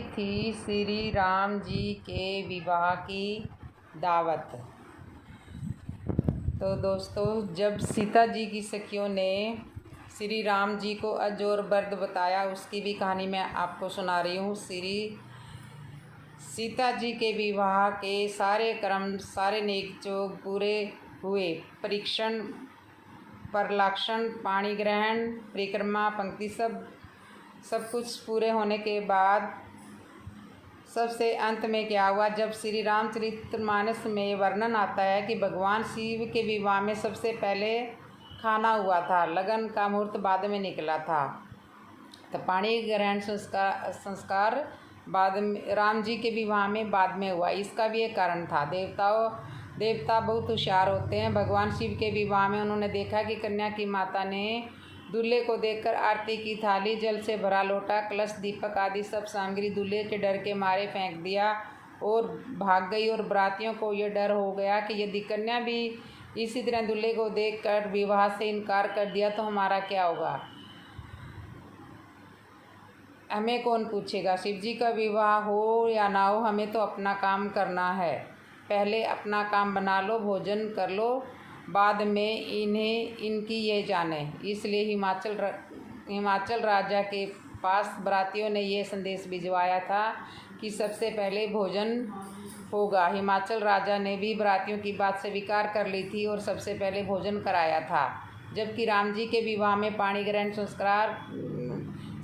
थी श्री राम जी के विवाह की दावत। तो दोस्तों, जब सीता जी की सखियों ने श्री राम जी को अज और बर्द बताया, उसकी भी कहानी मैं आपको सुना रही हूँ। श्री सीता जी के विवाह के सारे क्रम, सारे नेक जो पूरे हुए, परीक्षण, परलाक्षण, पाणी ग्रहण, परिक्रमा, पंक्ति, सब कुछ पूरे होने के बाद सबसे अंत में क्या हुआ, जब श्री रामचरितमानस में वर्णन आता है कि भगवान शिव के विवाह में सबसे पहले खाना हुआ था, लगन का मुहूर्त बाद में निकला था। तो पाणी ग्रहण संस्कार बाद में, राम जी के विवाह में बाद में हुआ। इसका भी एक कारण था। देवता बहुत होशियार होते हैं। भगवान शिव के विवाह में उन्होंने देखा कि कन्या की माता ने दूल्हे को देखकर आरती की थाली, जल से भरा लोटा, कलश, दीपक आदि सब सामग्री दूल्हे के डर के मारे फेंक दिया और भाग गई। और बरातियों को यह डर हो गया कि यदि कन्या भी इसी तरह दूल्हे को देखकर विवाह से इनकार कर दिया तो हमारा क्या होगा, हमें कौन पूछेगा। शिव जी का विवाह हो या ना हो, हमें तो अपना काम करना है। पहले अपना काम बना लो, भोजन कर लो, बाद में इनकी ये जाने। इसलिए हिमाचल राजा के पास बरातियों ने ये संदेश भिजवाया था कि सबसे पहले भोजन होगा। हिमाचल राजा ने भी बरातियों की बात स्वीकार कर ली थी और सबसे पहले भोजन कराया था। जबकि राम जी के विवाह में पाणी ग्रहण संस्कार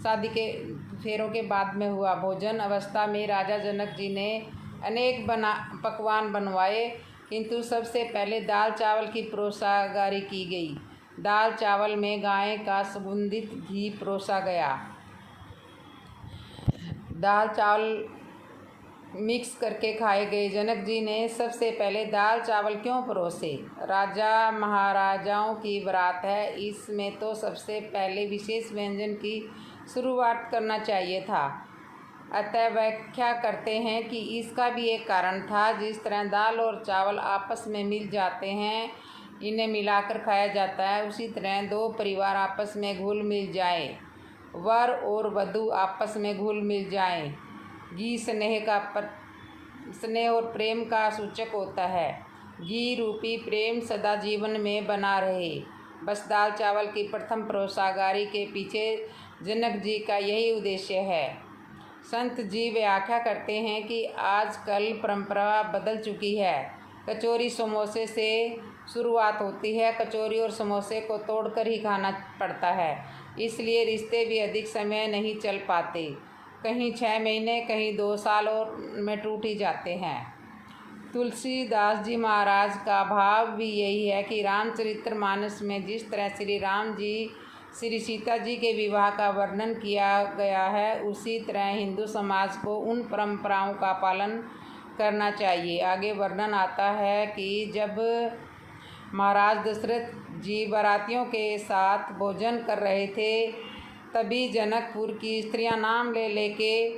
शादी के फेरों के बाद में हुआ। भोजन अवस्था में राजा जनक जी ने अनेक पकवान बनवाए, किंतु सबसे पहले दाल चावल की परोसागारी की गई। दाल चावल में गाय का सुगंधित घी परोसा गया। दाल चावल मिक्स करके खाए गए। जनक जी ने सबसे पहले दाल चावल क्यों परोसे? राजा महाराजाओं की बारात है, इसमें तो सबसे पहले विशेष व्यंजन की शुरुआत करना चाहिए था। अतः व्याख्या करते हैं कि इसका भी एक कारण था। जिस तरह दाल और चावल आपस में मिल जाते हैं, इन्हें मिलाकर खाया जाता है, उसी तरह दो परिवार आपस में घुल मिल जाएं, वर और वधू आपस में घुल मिल जाएं। घी स्नेह और प्रेम का सूचक होता है। घी रूपी प्रेम सदा जीवन में बना रहे। बस दाल चावल की प्रथम परोसागारी के पीछे जनक जी का यही उद्देश्य है। संत जी व्याख्या करते हैं कि आजकल परंपरा बदल चुकी है। कचौरी समोसे से शुरुआत होती है। कचौरी और समोसे को तोड़कर ही खाना पड़ता है, इसलिए रिश्ते भी अधिक समय नहीं चल पाते। कहीं 6 महीने, कहीं 2 साल और में टूट ही जाते हैं। तुलसीदास जी महाराज का भाव भी यही है कि रामचरितमानस में जिस तरह श्री राम जी श्री सीता जी के विवाह का वर्णन किया गया है, उसी तरह हिंदू समाज को उन परंपराओं का पालन करना चाहिए। आगे वर्णन आता है कि जब महाराज दशरथ जी बारातियों के साथ भोजन कर रहे थे, तभी जनकपुर की स्त्रियां नाम ले लेके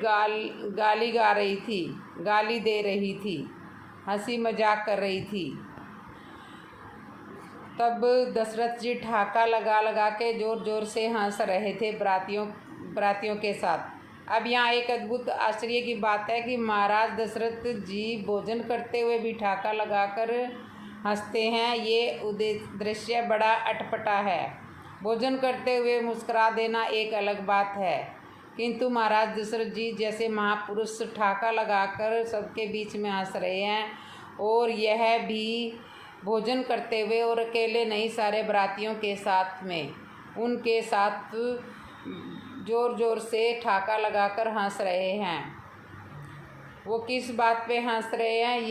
गाली गा रही थी, गाली दे रही थी, हंसी मजाक कर रही थी। तब दशरथ जी ठहाका लगा के जोर जोर से हंस रहे थे बरातियों के साथ। अब यहाँ एक अद्भुत आश्चर्य की बात है कि महाराज दशरथ जी भोजन करते हुए भी ठहाका लगाकर हंसते हैं। ये दृश्य बड़ा अटपटा है। भोजन करते हुए मुस्कुरा देना एक अलग बात है, किंतु महाराज दशरथ जी जैसे महापुरुष ठहाका लगाकर सबके बीच में हंस रहे हैं, और यह भी भोजन करते हुए, और अकेले नहीं, सारे बरातियों के साथ में, उनके साथ जोर जोर से ठहाका लगाकर हंस रहे हैं। वो किस बात पे हंस रहे हैं,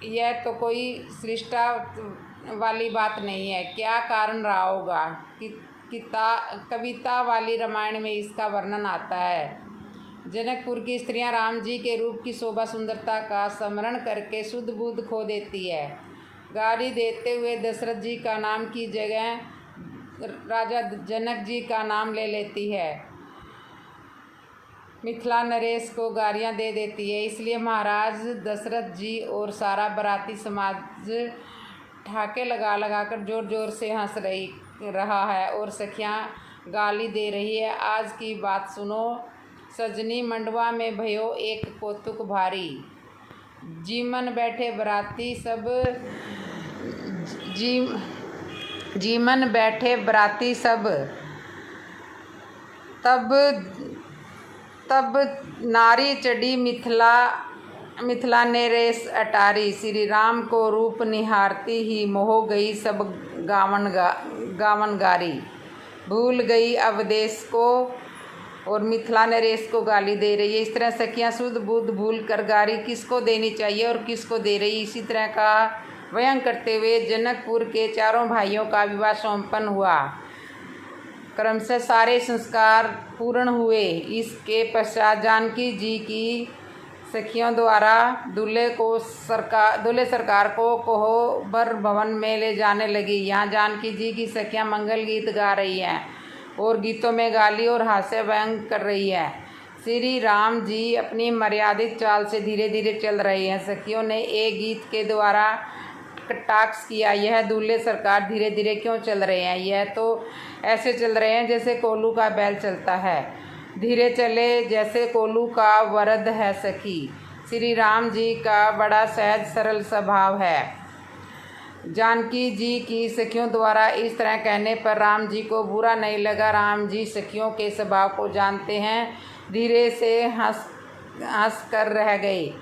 यह तो कोई सृष्टा वाली बात नहीं है। क्या कारण रहा होगा? कविता वाली रामायण में इसका वर्णन आता है। जनकपुर की स्त्रियां राम जी के रूप की शोभा सुंदरता का स्मरण करके शुद्ध बुद्ध खो देती है। गाली देते हुए दशरथ जी का नाम की जगह राजा जनक जी का नाम ले लेती है। मिथिला नरेश को गालियां दे देती है। इसलिए महाराज दशरथ जी और सारा बराती समाज ठहाके लगा कर जोर जोर से हंस रहा है, और सखियां गाली दे रही है। आज की बात सुनो सजनी, मंडवा में भयो एक कौतुक भारी। जीमन बैठे बराती सब जीमन बैठे बराती सब, तब नारी चढ़ी मिथिला ने रेस अटारी। श्री राम को रूप निहारती ही मोह गई सब गावनगारी। भूल गई अवदेश को और मिथिला नरेश को गाली दे रही है। इस तरह सखियाँ शुद्ध बुद्ध भूल कर गाली किसको देनी चाहिए और किसको दे रही, इसी तरह का व्यंग करते हुए जनकपुर के चारों भाइयों का विवाह संपन्न हुआ। क्रमशः सारे संस्कार पूर्ण हुए। इसके पश्चात जानकी जी की सखियों द्वारा दूल्हे सरकार को कोहबर भवन में ले जाने लगी। यहाँ जानकी जी की सखियाँ मंगल गीत गा रही हैं और गीतों में गाली और हास्य व्यंग कर रही है। श्री राम जी अपनी मर्यादित चाल से धीरे धीरे चल रहे हैं। सखियों ने एक गीत के द्वारा कटाक्ष किया, यह दूल्हे सरकार धीरे धीरे क्यों चल रहे हैं? यह तो ऐसे चल रहे हैं जैसे कोल्हू का बैल चलता है, धीरे चले जैसे कोल्हू का वरद है सखी। श्री राम जी का बड़ा सहज सरल स्वभाव है। जानकी जी की सखियों द्वारा इस तरह कहने पर राम जी को बुरा नहीं लगा। राम जी सखियों के स्वभाव को जानते हैं, धीरे से हंस कर रह गए।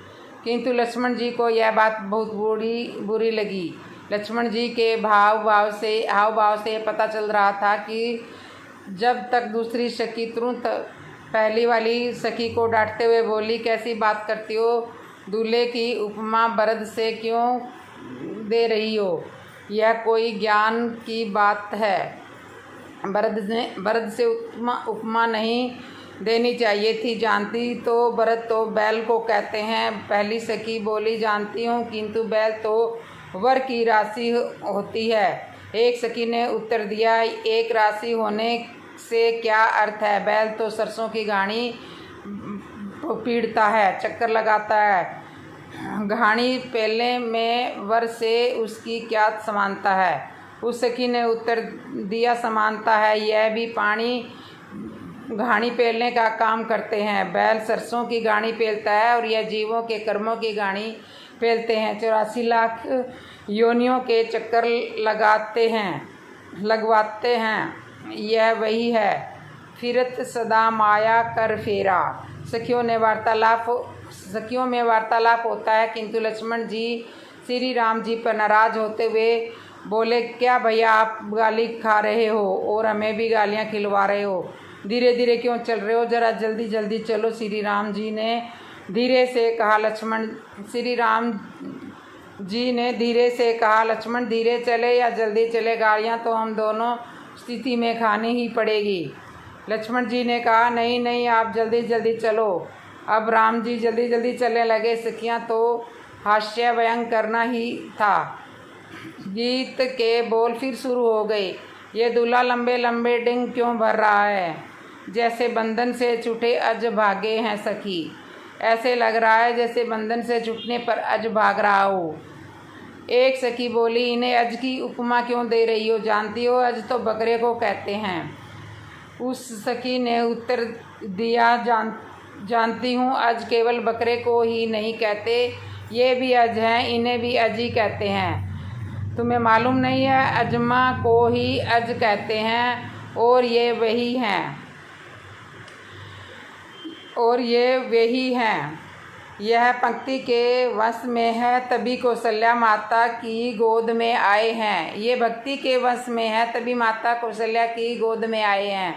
किंतु लक्ष्मण जी को यह बात बहुत बुरी लगी। लक्ष्मण जी के हाव भाव से पता चल रहा था कि जब तक दूसरी सखी तुरंत पहली वाली सखी को डांटते हुए बोली, कैसी बात करती हो, दूल्हे की उपमा बरद से क्यों दे रही हो? यह कोई ज्ञान की बात है। बरद से उपमा नहीं देनी चाहिए थी। जानती तो बरद तो बैल को कहते हैं। पहली सखी बोली, जानती हूँ, किंतु बैल तो वर की राशि होती है। एक सखी ने उत्तर दिया, एक राशि होने से क्या अर्थ है? बैल तो सरसों की घानी पीड़ता है, चक्कर लगाता है। घानी पेलने में वर से उसकी क्या समानता है? उस सखी ने उत्तर दिया, समानता है। यह भी पानी घानी पेलने का काम करते हैं। बैल सरसों की घानी पेलता है और यह जीवों के कर्मों की घानी पेलते हैं। 84 लाख योनियों के चक्कर लगवाते हैं। यह वही है, फिरत सदा माया कर फेरा। सखियों में वार्तालाप होता है, किंतु लक्ष्मण जी श्री राम जी पर नाराज होते हुए बोले, क्या भैया आप गाली खा रहे हो और हमें भी गालियां खिलवा रहे हो? धीरे धीरे क्यों चल रहे हो? जरा जल्दी जल्दी चलो। श्री राम जी ने धीरे से कहा, लक्ष्मण धीरे चले या जल्दी चले, गालियाँ तो हम दोनों स्थिति में खानी ही पड़ेगी। लक्ष्मण जी ने कहा, नहीं आप जल्दी जल्दी चलो। अब राम जी जल्दी जल्दी चलने लगे। सखियाँ तो हास्य व्यंग करना ही था। गीत के बोल फिर शुरू हो गए। ये दूल्हा लंबे लंबे डिंग क्यों भर रहा है, जैसे बंधन से छूटे अज भागे हैं सखी। ऐसे लग रहा है जैसे बंधन से छूटने पर अज भाग रहा हो। एक सखी बोली, इन्हें अज की उपमा क्यों दे रही हो? जानती हो अज तो बकरे को कहते हैं। उस सखी ने उत्तर दिया, जानती हूँ, अज केवल बकरे को ही नहीं कहते, ये भी अज हैं, इन्हें भी अज ही कहते हैं। तुम्हें मालूम नहीं है, अजमा को ही अज कहते हैं और ये वही हैं। यह पंक्ति के वश में है, तभी कौशल्या माता की गोद में आए हैं। ये भक्ति के वश में है, तभी माता कौशल्या की गोद में आए हैं।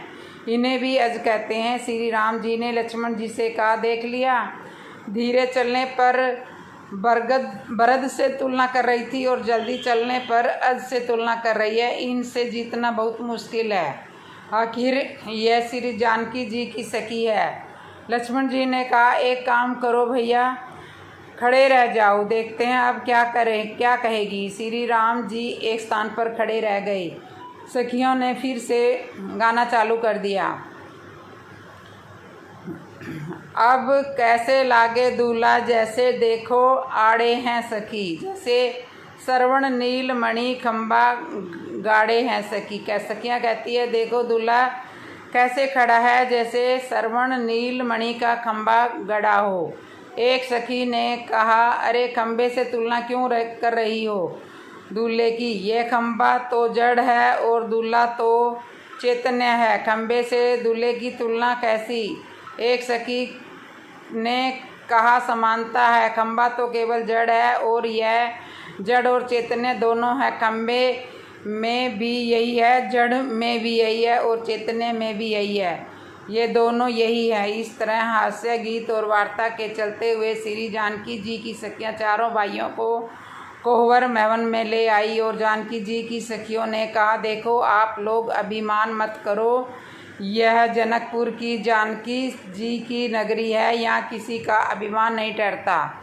इन्हें भी अज कहते हैं। श्री राम जी ने लक्ष्मण जी से कहा, देख लिया, धीरे चलने पर बरद से तुलना कर रही थी और जल्दी चलने पर अज से तुलना कर रही है। इनसे जीतना बहुत मुश्किल है। आखिर यह श्री जानकी जी की सखी है। लक्ष्मण जी ने कहा, एक काम करो भैया, खड़े रह जाओ, देखते हैं अब क्या कहेगी। श्री राम जी एक स्थान पर खड़े रह गए। सखियों ने फिर से गाना चालू कर दिया। अब कैसे लागे दूल्हा, जैसे देखो आड़े हैं सखी, जैसे श्रवण नील मणि खंबा गाड़े हैं सखी। सखियाँ कहती है, देखो दूल्हा कैसे खड़ा है, जैसे श्रवण नील मणि का खंभा गड़ा हो। एक सखी ने कहा, अरे खंभे से तुलना क्यों कर रही हो दूल्हे की? यह खंभा तो जड़ है और दूल्हा तो चैतन्य है, खंभे से दूल्हे की तुलना कैसी? एक सखी ने कहा, समानता है, खंभा तो केवल जड़ है और यह जड़ और चैतन्य दोनों है। खंभे में भी यही है, जड़ में भी यही है और चैतन्य में भी यही है, ये दोनों यही है। इस तरह हास्य गीत और वार्ता के चलते हुए श्री जानकी जी की सखियाँ चारों भाइयों को कोहबर महवन में ले आई और जानकी जी की सखियों ने कहा, देखो आप लोग अभिमान मत करो, यह जनकपुर की जानकी जी की नगरी है, यहाँ किसी का अभिमान नहीं ठहरता,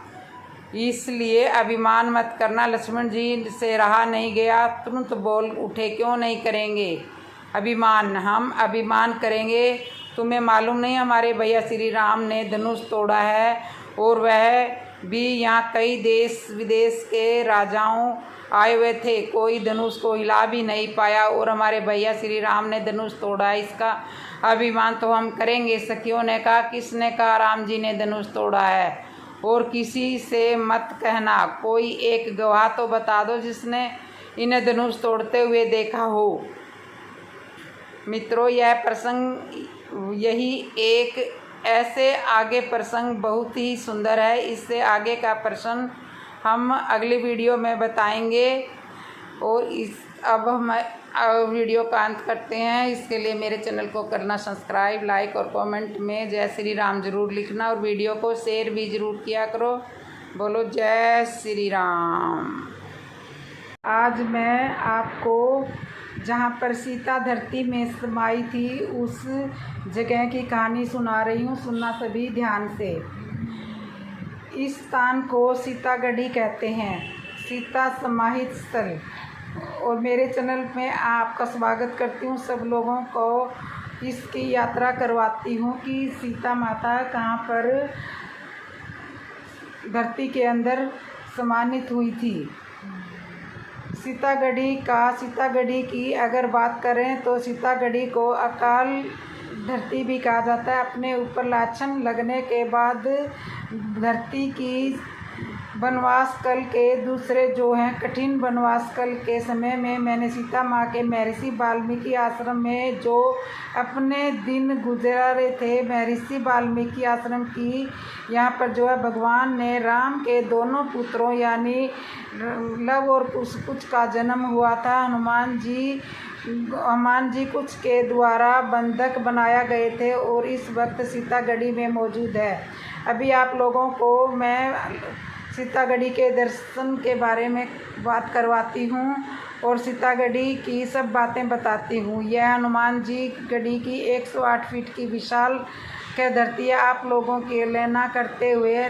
इसलिए अभिमान मत करना। लक्ष्मण जी से रहा नहीं गया, तुरंत बोल उठे, क्यों नहीं करेंगे अभिमान? हम अभिमान करेंगे। तुम्हें मालूम नहीं हमारे भैया श्री राम ने धनुष तोड़ा है और वह भी यहाँ कई देश विदेश के राजाओं आए हुए थे, कोई धनुष को हिला भी नहीं पाया और हमारे भैया श्री राम ने धनुष तोड़ा है, इसका अभिमान तो हम करेंगे। सखियों ने कहा, किसने कहा राम जी ने धनुष तोड़ा है? और किसी से मत कहना, कोई एक गवाह तो बता दो जिसने इन्हें धनुष तोड़ते हुए देखा हो। मित्रों, यह प्रसंग यही एक ऐसे आगे प्रसंग बहुत ही सुंदर है। इससे आगे का प्रसंग हम अगली वीडियो में बताएंगे। और अब हम वीडियो का अंत करते हैं। इसके लिए मेरे चैनल को करना सब्सक्राइब, लाइक और कमेंट में जय श्री राम ज़रूर लिखना और वीडियो को शेयर भी ज़रूर किया करो। बोलो जय श्री राम। आज मैं आपको जहाँ पर सीता धरती में समाई थी उस जगह की कहानी सुना रही हूँ, सुनना सभी ध्यान से। इस स्थान को सीतागढ़ी कहते हैं, सीता समाहित स्थल। और मेरे चैनल में आपका स्वागत करती हूँ, सब लोगों को इसकी यात्रा करवाती हूँ कि सीता माता कहाँ पर धरती के अंदर समाहित हुई थी। सीतागढ़ी की अगर बात करें तो सीतागढ़ी को अकाल धरती भी कहा जाता है। अपने ऊपर लाछन लगने के बाद धरती की वनवास काल के दूसरे जो हैं कठिन वनवास काल के समय में मैंने सीता माँ के महर्षि वाल्मीकि आश्रम में जो अपने दिन गुजरा रहे थे, महर्षि वाल्मीकि आश्रम की यहाँ पर जो है भगवान ने राम के दोनों पुत्रों यानी लव और कुछ का जन्म हुआ था। हनुमान जी कुछ के द्वारा बंधक बनाया गए थे और इस वक्त सीतागढ़ी में मौजूद है। अभी आप लोगों को मैं सीतागढ़ी के दर्शन के बारे में बात करवाती हूँ और सीतागढ़ी की सब बातें बताती हूँ। यह हनुमान जी गढ़ी की 108 फीट की विशाल के धरती है। आप लोगों की लेना करते हुए